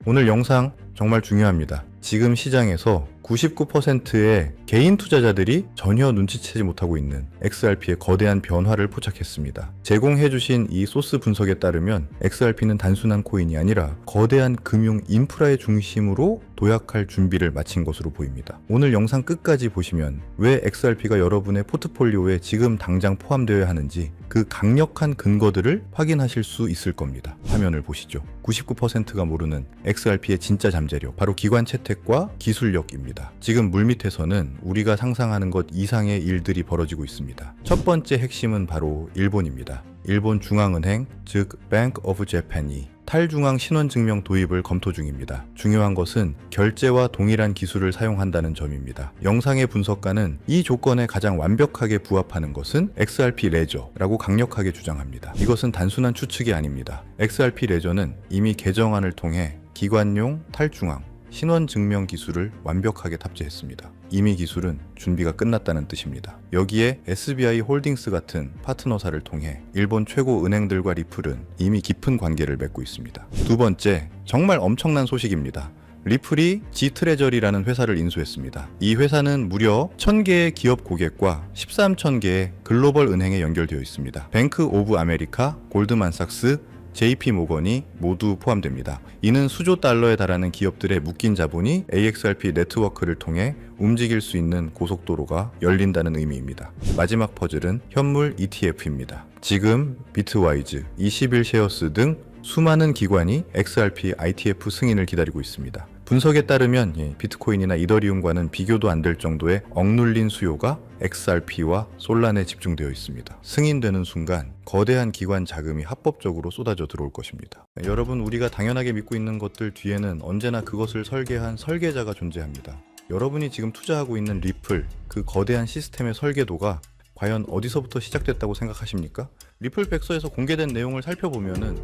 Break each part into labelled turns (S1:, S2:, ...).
S1: 오늘 영상 정말 중요합니다. 지금 시장에서 99%의 개인 투자자들이 전혀 눈치채지 못하고 있는 XRP의 거대한 변화를 포착했습니다. 제공해주신 이 소스 분석에 따르면 XRP는 단순한 코인이 아니라 거대한 금융 인프라의 중심으로 도약할 준비를 마친 것으로 보입니다. 오늘 영상 끝까지 보시면 왜 XRP가 여러분의 포트폴리오에 지금 당장 포함되어야 하는지 그 강력한 근거들을 확인하실 수 있을 겁니다. 화면을 보시죠. 99%가 모르는 XRP의 진짜 잠재력, 바로 기관 채택과 기술력입니다. 지금 물밑에서는 우리가 상상하는 것 이상의 일들이 벌어지고 있습니다. 첫 번째 핵심은 바로 일본입니다. 일본 중앙은행, 즉 Bank of Japan이 탈중앙 신원증명 도입을 검토 중입니다. 중요한 것은 결제와 동일한 기술을 사용한다는 점입니다. 영상의 분석가는 이 조건에 가장 완벽하게 부합하는 것은 XRP 레저라고 강력하게 주장합니다. 이것은 단순한 추측이 아닙니다. XRP 레저는 이미 개정안을 통해 기관용 탈중앙 신원증명 기술을 완벽하게 탑재했습니다. 이미 기술은 준비가 끝났다는 뜻입니다. 여기에 SBI 홀딩스 같은 파트너사를 통해 일본 최고 은행들과 리플은 이미 깊은 관계를 맺고 있습니다. 두 번째, 정말 엄청난 소식입니다. 리플이 G트레저리라는 회사를 인수했습니다. 이 회사는 무려 1000개의 기업 고객과 13000개의 글로벌 은행에 연결되어 있습니다. 뱅크 오브 아메리카, 골드만삭스, JP 모건이 모두 포함됩니다. 이는 수조 달러에 달하는 기업들의 묶인 자본이 AXRP 네트워크를 통해 움직일 수 있는 고속도로가 열린다는 의미입니다. 마지막 퍼즐은 현물 ETF입니다. 지금 비트와이즈, 21쉐어스 등 수많은 기관이 XRP ITF 승인을 기다리고 있습니다. 분석에 따르면 비트코인이나 이더리움과는 비교도 안 될 정도의 억눌린 수요가 XRP와 솔란에 집중되어 있습니다. 승인되는 순간 거대한 기관 자금이 합법적으로 쏟아져 들어올 것입니다. 여러분, 우리가 당연하게 믿고 있는 것들 뒤에는 언제나 그것을 설계한 설계자가 존재합니다. 여러분이 지금 투자하고 있는 리플, 그 거대한 시스템의 설계도가 과연 어디서부터 시작됐다고 생각하십니까? 리플 백서에서 공개된 내용을 살펴보면은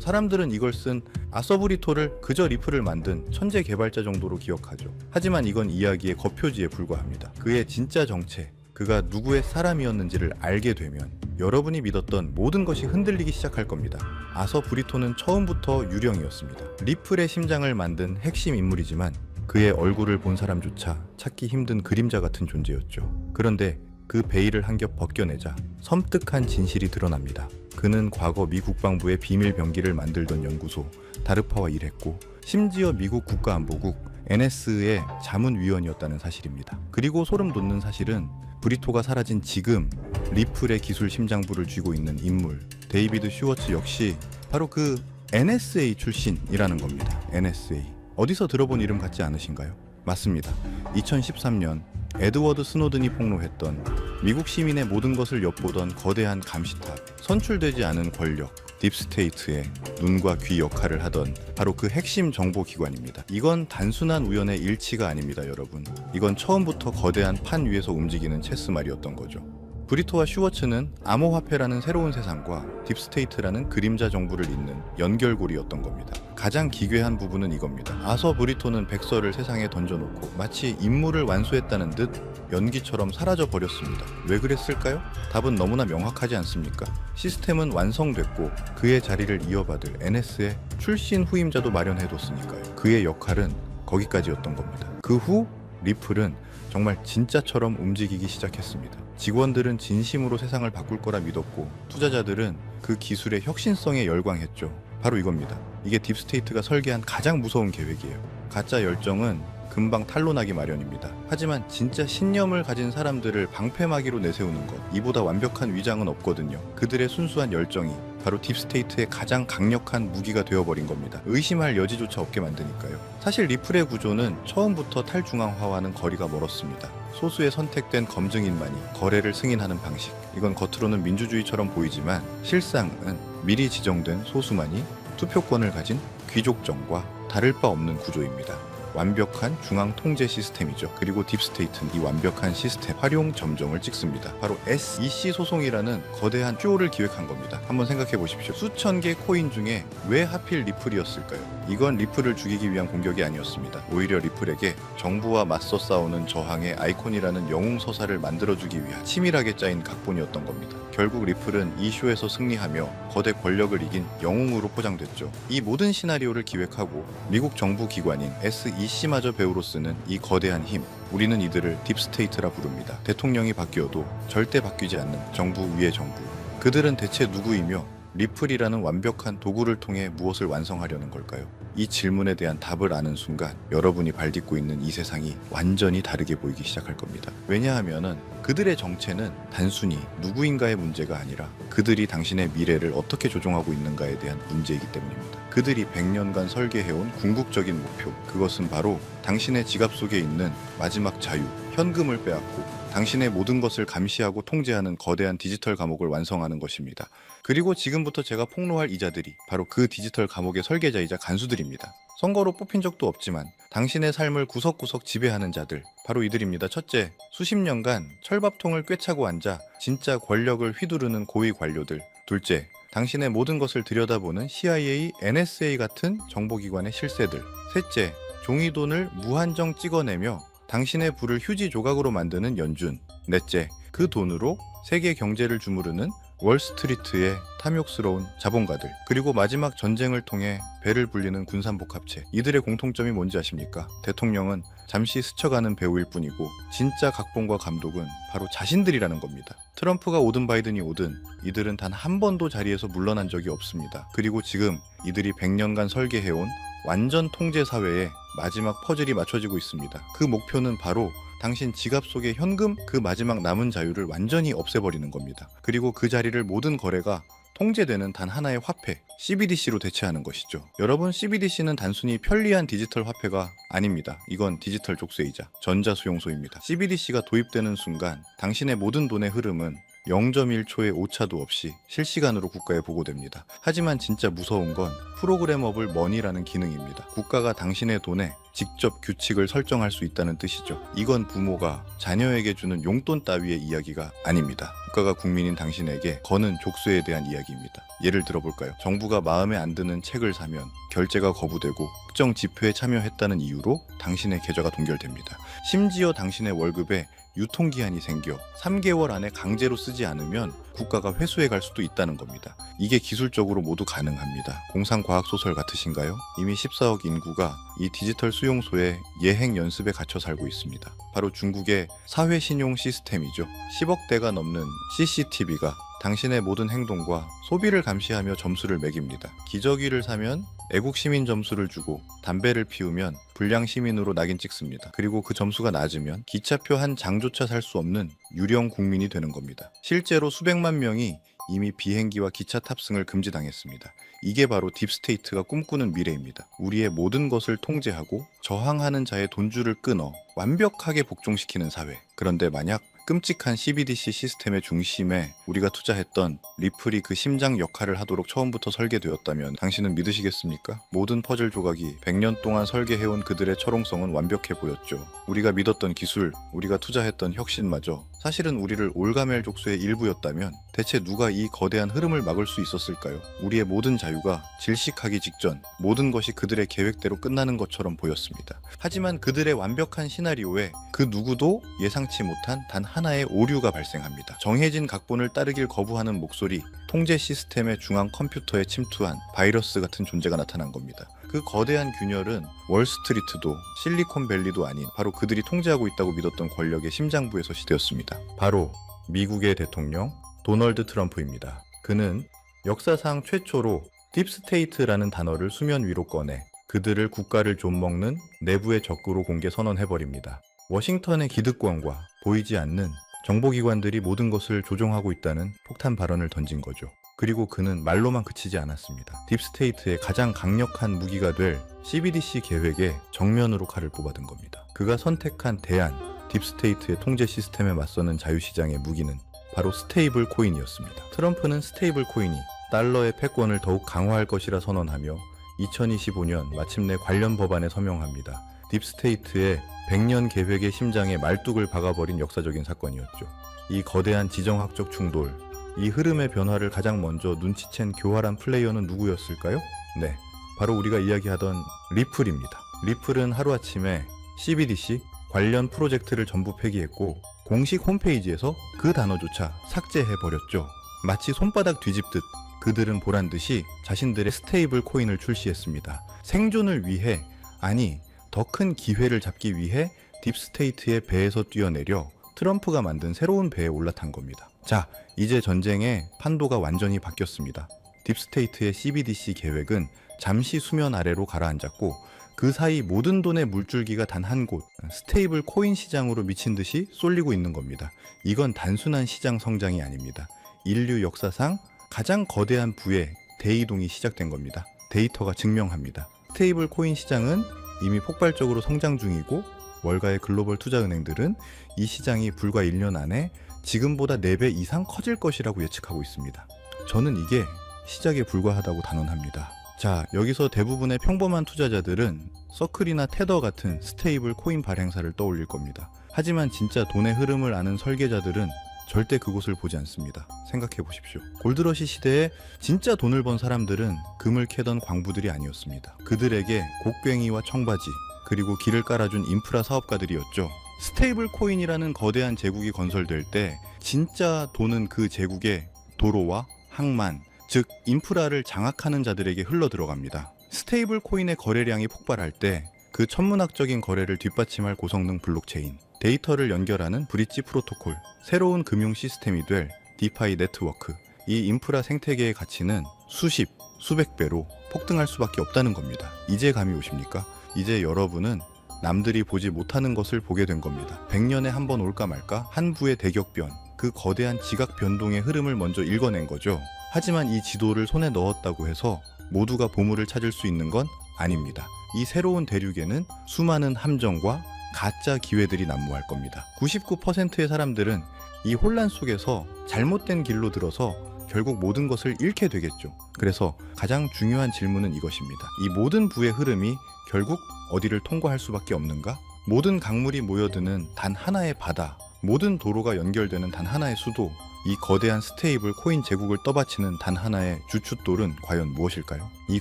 S1: 사람들은 이걸 쓴 아서브리토를 그저 리플을 만든 천재 개발자 정도로 기억하죠. 하지만 이건 이야기의 겉표지에 불과합니다. 그의 진짜 정체, 그가 누구의 사람이었는지를 알게 되면 여러분이 믿었던 모든 것이 흔들리기 시작할 겁니다. 아서브리토는 처음부터 유령이었습니다. 리플의 심장을 만든 핵심 인물이지만 그의 얼굴을 본 사람조차 찾기 힘든 그림자 같은 존재였죠. 그런데 그 베일을 한 겹 벗겨내자 섬뜩한 진실이 드러납니다. 그는 과거 미 국방부의 비밀 병기를 만들던 연구소 다르파와 일했고 심지어 미국 국가안보국 NS의 자문위원이었다는 사실입니다. 그리고 소름 돋는 사실은 브리토가 사라진 지금 리플의 기술 심장부를 쥐고 있는 인물 데이비드 슈워츠 역시 바로 그 NSA 출신이라는 겁니다. NSA. 어디서 들어본 이름 같지 않으신가요? 맞습니다. 2013년 에드워드 스노든이 폭로했던 미국 시민의 모든 것을 엿보던 거대한 감시탑, 선출되지 않은 권력, 딥스테이트의 눈과 귀 역할을 하던 바로 그 핵심 정보기관입니다. 이건 단순한 우연의 일치가 아닙니다, 여러분. 이건 처음부터 거대한 판 위에서 움직이는 체스말이었던 거죠. 브리토와 슈워츠는 암호화폐라는 새로운 세상과 딥스테이트라는 그림자 정부를 잇는 연결고리였던 겁니다. 가장 기괴한 부분은 이겁니다. 아서 브리토는 백서를 세상에 던져놓고 마치 임무를 완수했다는 듯 연기처럼 사라져 버렸습니다. 왜 그랬을까요? 답은 너무나 명확하지 않습니까? 시스템은 완성됐고 그의 자리를 이어받을 NS의 출신 후임자도 마련해뒀으니까요. 그의 역할은 거기까지였던 겁니다. 그 후 리플은 정말 진짜처럼 움직이기 시작했습니다. 직원들은 진심으로 세상을 바꿀 거라 믿었고 투자자들은 그 기술의 혁신성에 열광했죠. 바로 이겁니다. 이게 딥스테이트가 설계한 가장 무서운 계획이에요. 가짜 열정은 금방 탄로나기 마련입니다. 하지만 진짜 신념을 가진 사람들을 방패막이로 내세우는 것, 이보다 완벽한 위장은 없거든요. 그들의 순수한 열정이 바로 딥스테이트의 가장 강력한 무기가 되어버린 겁니다. 의심할 여지조차 없게 만드니까요. 사실 리플의 구조는 처음부터 탈중앙화와는 거리가 멀었습니다. 소수의 선택된 검증인만이 거래를 승인하는 방식, 이건 겉으로는 민주주의처럼 보이지만 실상은 미리 지정된 소수만이 투표권을 가진 귀족정과 다를 바 없는 구조입니다. 완벽한 중앙 통제 시스템이죠. 그리고 딥스테이트는 이 완벽한 시스템 활용 점정을 찍습니다. 바로 SEC 소송이라는 거대한 쇼를 기획한 겁니다. 한번 생각해 보십시오. 수천 개 코인 중에 왜 하필 리플이었을까요? 이건 리플을 죽이기 위한 공격이 아니었습니다. 오히려 리플에게 정부와 맞서 싸우는 저항의 아이콘이라는 영웅서사를 만들어주기 위한 치밀하게 짜인 각본이었던 겁니다. 결국 리플은 이 쇼에서 승리하며 거대 권력을 이긴 영웅으로 포장됐죠. 이 모든 시나리오를 기획하고 미국 정부 기관인 SEC마저 배우로 쓰는 이 거대한 힘, 우리는 이들을 딥스테이트라 부릅니다. 대통령이 바뀌어도 절대 바뀌지 않는 정부 위의 정부. 그들은 대체 누구이며 리플이라는 완벽한 도구를 통해 무엇을 완성하려는 걸까요? 이 질문에 대한 답을 아는 순간 여러분이 발딛고 있는 이 세상이 완전히 다르게 보이기 시작할 겁니다. 왜냐하면은 그들의 정체는 단순히 누구인가의 문제가 아니라 그들이 당신의 미래를 어떻게 조종하고 있는가에 대한 문제이기 때문입니다. 그들이 100년간 설계해온 궁극적인 목표, 그것은 바로 당신의 지갑 속에 있는 마지막 자유, 현금을 빼앗고 당신의 모든 것을 감시하고 통제하는 거대한 디지털 감옥을 완성하는 것입니다. 그리고 지금부터 제가 폭로할 이자들이 바로 그 디지털 감옥의 설계자이자 간수들입니다. 선거로 뽑힌 적도 없지만 당신의 삶을 구석구석 지배하는 자들, 바로 이들입니다. 첫째, 수십 년간 철밥통을 꿰차고 앉아 진짜 권력을 휘두르는 고위 관료들. 둘째, 당신의 모든 것을 들여다보는 CIA, NSA 같은 정보기관의 실세들. 셋째, 종이돈을 무한정 찍어내며 당신의 부를 휴지 조각으로 만드는 연준. 넷째, 그 돈으로 세계 경제를 주무르는 월스트리트의 탐욕스러운 자본가들. 그리고 마지막 전쟁을 통해 배를 불리는 군산복합체. 이들의 공통점이 뭔지 아십니까? 대통령은 잠시 스쳐가는 배우일 뿐이고 진짜 각본과 감독은 바로 자신들이라는 겁니다. 트럼프가 오든 바이든이 오든 이들은 단 한 번도 자리에서 물러난 적이 없습니다. 그리고 지금 이들이 100년간 설계해온 완전 통제 사회에 마지막 퍼즐이 맞춰지고 있습니다. 그 목표는 바로 당신 지갑 속의 현금, 그 마지막 남은 자유를 완전히 없애버리는 겁니다. 그리고 그 자리를 모든 거래가 통제되는 단 하나의 화폐, CBDC로 대체하는 것이죠. 여러분, CBDC는 단순히 편리한 디지털 화폐가 아닙니다. 이건 디지털 족쇄이자 전자수용소입니다. CBDC가 도입되는 순간 당신의 모든 돈의 흐름은 0.1초의 오차도 없이 실시간으로 국가에 보고됩니다. 하지만 진짜 무서운 건 프로그래머블 머니라는 기능입니다. 국가가 당신의 돈에 직접 규칙을 설정할 수 있다는 뜻이죠. 이건 부모가 자녀에게 주는 용돈 따위의 이야기가 아닙니다. 국가가 국민인 당신에게 거는 족쇄에 대한 이야기입니다. 예를 들어볼까요? 정부가 마음에 안 드는 책을 사면 결제가 거부되고 특정 집회에 참여했다는 이유로 당신의 계좌가 동결됩니다. 심지어 당신의 월급에 유통기한이 생겨 3개월 안에 강제로 쓰지 않으면 국가가 회수해 갈 수도 있다는 겁니다. 이게 기술적으로 모두 가능합니다. 공상과학소설 같으신가요? 이미 14억 인구가 이 디지털 수용소의 예행 연습에 갇혀 살고 있습니다. 바로 중국의 사회신용 시스템이죠. 10억 대가 넘는 CCTV가 당신의 모든 행동과 소비를 감시하며 점수를 매깁니다. 기저귀를 사면 애국 시민 점수를 주고 담배를 피우면 불량 시민으로 낙인 찍습니다. 그리고 그 점수가 낮으면 기차표 한 장조차 살 수 없는 유령 국민이 되는 겁니다. 실제로 수백만 명이 이미 비행기와 기차 탑승을 금지당했습니다. 이게 바로 딥스테이트가 꿈꾸는 미래입니다. 우리의 모든 것을 통제하고 저항하는 자의 돈줄을 끊어 완벽하게 복종시키는 사회. 그런데 만약 끔찍한 CBDC 시스템의 중심에 우리가 투자했던 리플이 그 심장 역할을 하도록 처음부터 설계되었다면 당신은 믿으시겠습니까? 모든 퍼즐 조각이 100년 동안 설계해온 그들의 철옹성은 완벽해 보였죠. 우리가 믿었던 기술, 우리가 투자했던 혁신마저 사실은 우리를 올가멜 족쇄의 일부였다면 대체 누가 이 거대한 흐름을 막을 수 있었을까요? 우리의 모든 자유가 질식하기 직전 모든 것이 그들의 계획대로 끝나는 것처럼 보였습니다. 하지만 그들의 완벽한 시나리오에 그 누구도 예상치 못한 단 하나의 오류가 발생합니다. 정해진 각본을 따르길 거부하는 목소리, 통제 시스템의 중앙 컴퓨터에 침투한 바이러스 같은 존재가 나타난 겁니다. 그 거대한 균열은 월스트리트도 실리콘밸리도 아닌 바로 그들이 통제하고 있다고 믿었던 권력의 심장부에서 시되었습니다. 바로 미국의 대통령 도널드 트럼프입니다. 그는 역사상 최초로 딥스테이트라는 단어를 수면 위로 꺼내 그들을 국가를 좀먹는 내부의 적으로 공개 선언해버립니다. 워싱턴의 기득권과 보이지 않는 정보기관들이 모든 것을 조종하고 있다는 폭탄 발언을 던진 거죠. 그리고 그는 말로만 그치지 않았습니다. 딥스테이트의 가장 강력한 무기가 될 CBDC 계획에 정면으로 칼을 뽑아든 겁니다. 그가 선택한 대안, 딥스테이트의 통제 시스템에 맞서는 자유시장의 무기는 바로 스테이블 코인이었습니다. 트럼프는 스테이블 코인이 달러의 패권을 더욱 강화할 것이라 선언하며 2025년 마침내 관련 법안에 서명합니다. 딥스테이트의 100년 계획의 심장에 말뚝을 박아버린 역사적인 사건이었죠. 이 거대한 지정학적 충돌, 이 흐름의 변화를 가장 먼저 눈치챈 교활한 플레이어는 누구였을까요? 네, 바로 우리가 이야기하던 리플입니다. 리플은 하루아침에 CBDC 관련 프로젝트를 전부 폐기했고 공식 홈페이지에서 그 단어조차 삭제해버렸죠. 마치 손바닥 뒤집듯 그들은 보란듯이 자신들의 스테이블 코인을 출시했습니다. 생존을 위해, 아니 더 큰 기회를 잡기 위해 딥스테이트의 배에서 뛰어내려 트럼프가 만든 새로운 배에 올라탄 겁니다. 자, 이제 전쟁의 판도가 완전히 바뀌었습니다. 딥스테이트의 CBDC 계획은 잠시 수면 아래로 가라앉았고 그 사이 모든 돈의 물줄기가 단 한 곳, 스테이블 코인 시장으로 미친 듯이 쏠리고 있는 겁니다. 이건 단순한 시장 성장이 아닙니다. 인류 역사상 가장 거대한 부의 대이동이 시작된 겁니다. 데이터가 증명합니다. 스테이블 코인 시장은 이미 폭발적으로 성장 중이고 월가의 글로벌 투자은행들은 이 시장이 불과 1년 안에 지금보다 4배 이상 커질 것이라고 예측하고 있습니다. 저는 이게 시작에 불과하다고 단언합니다. 자, 여기서 대부분의 평범한 투자자들은 서클이나 테더 같은 스테이블 코인 발행사를 떠올릴 겁니다. 하지만 진짜 돈의 흐름을 아는 설계자들은 절대 그곳을 보지 않습니다. 생각해 보십시오. 골드러시 시대에 진짜 돈을 번 사람들은 금을 캐던 광부들이 아니었습니다. 그들에게 곡괭이와 청바지, 그리고 길을 깔아준 인프라 사업가들이었죠. 스테이블 코인이라는 거대한 제국이 건설될 때 진짜 돈은 그 제국의 도로와 항만, 즉 인프라를 장악하는 자들에게 흘러 들어갑니다. 스테이블 코인의 거래량이 폭발할 때 그 천문학적인 거래를 뒷받침할 고성능 블록체인, 데이터를 연결하는 브릿지 프로토콜, 새로운 금융 시스템이 될 디파이 네트워크, 이 인프라 생태계의 가치는 수십, 수백 배로 폭등할 수밖에 없다는 겁니다. 이제 감이 오십니까? 이제 여러분은 남들이 보지 못하는 것을 보게 된 겁니다. 100년에 한 번 올까 말까 한 부의 대격변, 그 거대한 지각 변동의 흐름을 먼저 읽어낸 거죠. 하지만 이 지도를 손에 넣었다고 해서 모두가 보물을 찾을 수 있는 건 아닙니다. 이 새로운 대륙에는 수많은 함정과 가짜 기회들이 난무할 겁니다. 99%의 사람들은 이 혼란 속에서 잘못된 길로 들어서 결국 모든 것을 잃게 되겠죠. 그래서 가장 중요한 질문은 이것입니다. 이 모든 부의 흐름이 결국 어디를 통과할 수밖에 없는가? 모든 강물이 모여드는 단 하나의 바다, 모든 도로가 연결되는 단 하나의 수도, 이 거대한 스테이블 코인 제국을 떠받치는 단 하나의 주춧돌은 과연 무엇일까요? 이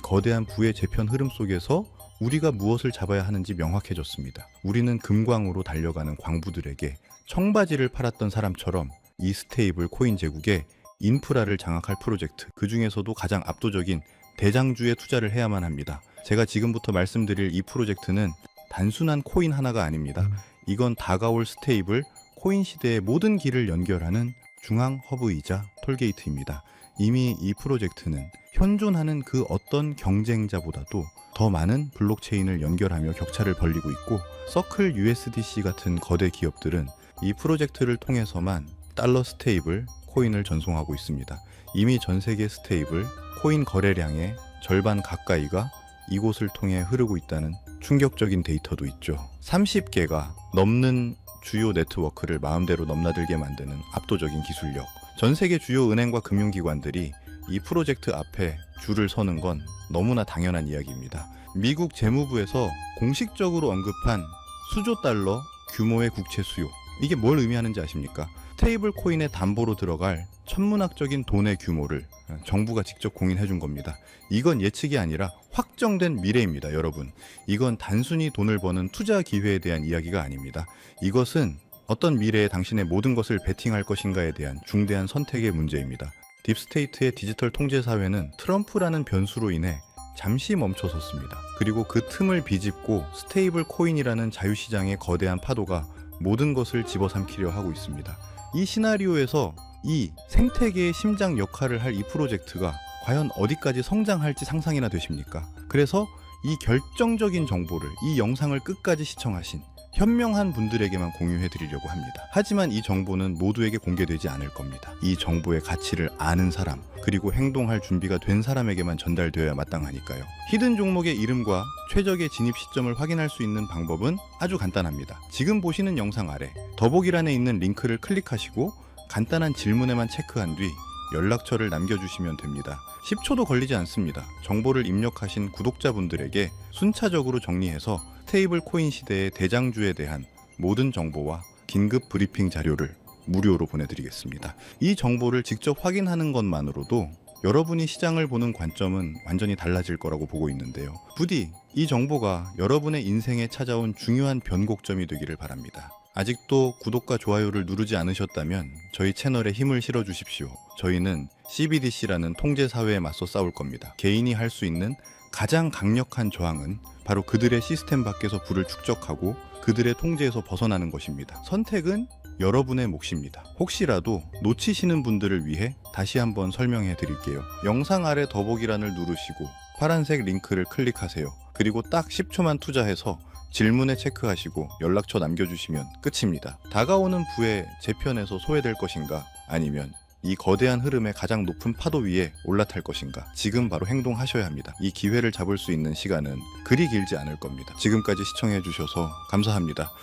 S1: 거대한 부의 재편 흐름 속에서 우리가 무엇을 잡아야 하는지 명확해졌습니다. 우리는 금광으로 달려가는 광부들에게 청바지를 팔았던 사람처럼 이 스테이블 코인 제국에 인프라를 장악할 프로젝트, 그 중에서도 가장 압도적인 대장주에 투자를 해야만 합니다. 제가 지금부터 말씀드릴 이 프로젝트는 단순한 코인 하나가 아닙니다. 이건 다가올 스테이블 코인 시대의 모든 길을 연결하는 중앙 허브이자 톨게이트입니다. 이미 이 프로젝트는 현존하는 그 어떤 경쟁자보다도 더 많은 블록체인을 연결하며 격차를 벌리고 있고, 서클 USDC 같은 거대 기업들은 이 프로젝트를 통해서만 달러 스테이블 코인을 전송하고 있습니다. 이미 전 세계 스테이블 코인 거래량의 절반 가까이가 이곳을 통해 흐르고 있다는 충격적인 데이터도 있죠. 30개가 넘는 주요 네트워크를 마음대로 넘나들게 만드는 압도적인 기술력. 전 세계 주요 은행과 금융기관들이 이 프로젝트 앞에 줄을 서는 건 너무나 당연한 이야기입니다. 미국 재무부에서 공식적으로 언급한 수조 달러 규모의 국채 수요. 이게 뭘 의미하는지 아십니까? 스테이블 코인의 담보로 들어갈 천문학적인 돈의 규모를 정부가 직접 공인해 준 겁니다. 이건 예측이 아니라 확정된 미래입니다, 여러분. 이건 단순히 돈을 버는 투자 기회에 대한 이야기가 아닙니다. 이것은 어떤 미래에 당신의 모든 것을 베팅할 것인가에 대한 중대한 선택의 문제입니다. 딥스테이트의 디지털 통제 사회는 트럼프라는 변수로 인해 잠시 멈춰섰습니다. 그리고 그 틈을 비집고 스테이블 코인이라는 자유시장의 거대한 파도가 모든 것을 집어삼키려 하고 있습니다. 이 시나리오에서 이 생태계의 심장 역할을 할 이 프로젝트가 과연 어디까지 성장할지 상상이나 되십니까? 그래서 이 결정적인 정보를, 이 영상을 끝까지 시청하신 현명한 분들에게만 공유해 드리려고 합니다. 하지만 이 정보는 모두에게 공개되지 않을 겁니다. 이 정보의 가치를 아는 사람, 그리고 행동할 준비가 된 사람에게만 전달되어야 마땅하니까요. 히든 종목의 이름과 최적의 진입 시점을 확인할 수 있는 방법은 아주 간단합니다. 지금 보시는 영상 아래 더보기란에 있는 링크를 클릭하시고 간단한 질문에만 체크한 뒤 연락처를 남겨주시면 됩니다. 10초도 걸리지 않습니다. 정보를 입력하신 구독자분들에게 순차적으로 정리해서 스테이블 코인 시대의 대장주에 대한 모든 정보와 긴급 브리핑 자료를 무료로 보내드리겠습니다. 이 정보를 직접 확인하는 것만으로도 여러분이 시장을 보는 관점은 완전히 달라질 거라고 보고 있는데요. 부디 이 정보가 여러분의 인생에 찾아온 중요한 변곡점이 되기를 바랍니다. 아직도 구독과 좋아요를 누르지 않으셨다면 저희 채널에 힘을 실어주십시오. 저희는 CBDC라는 통제사회에 맞서 싸울 겁니다. 개인이 할 수 있는 가장 강력한 저항은 바로 그들의 시스템 밖에서 부를 축적하고 그들의 통제에서 벗어나는 것입니다. 선택은 여러분의 몫입니다. 혹시라도 놓치시는 분들을 위해 다시 한번 설명해 드릴게요. 영상 아래 더보기란을 누르시고 파란색 링크를 클릭하세요. 그리고 딱 10초만 투자해서 질문에 체크하시고 연락처 남겨주시면 끝입니다. 다가오는 부에 제 편에서 소외될 것인가, 아니면 이 거대한 흐름의 가장 높은 파도 위에 올라탈 것인가, 지금 바로 행동하셔야 합니다. 이 기회를 잡을 수 있는 시간은 그리 길지 않을 겁니다. 지금까지 시청해주셔서 감사합니다.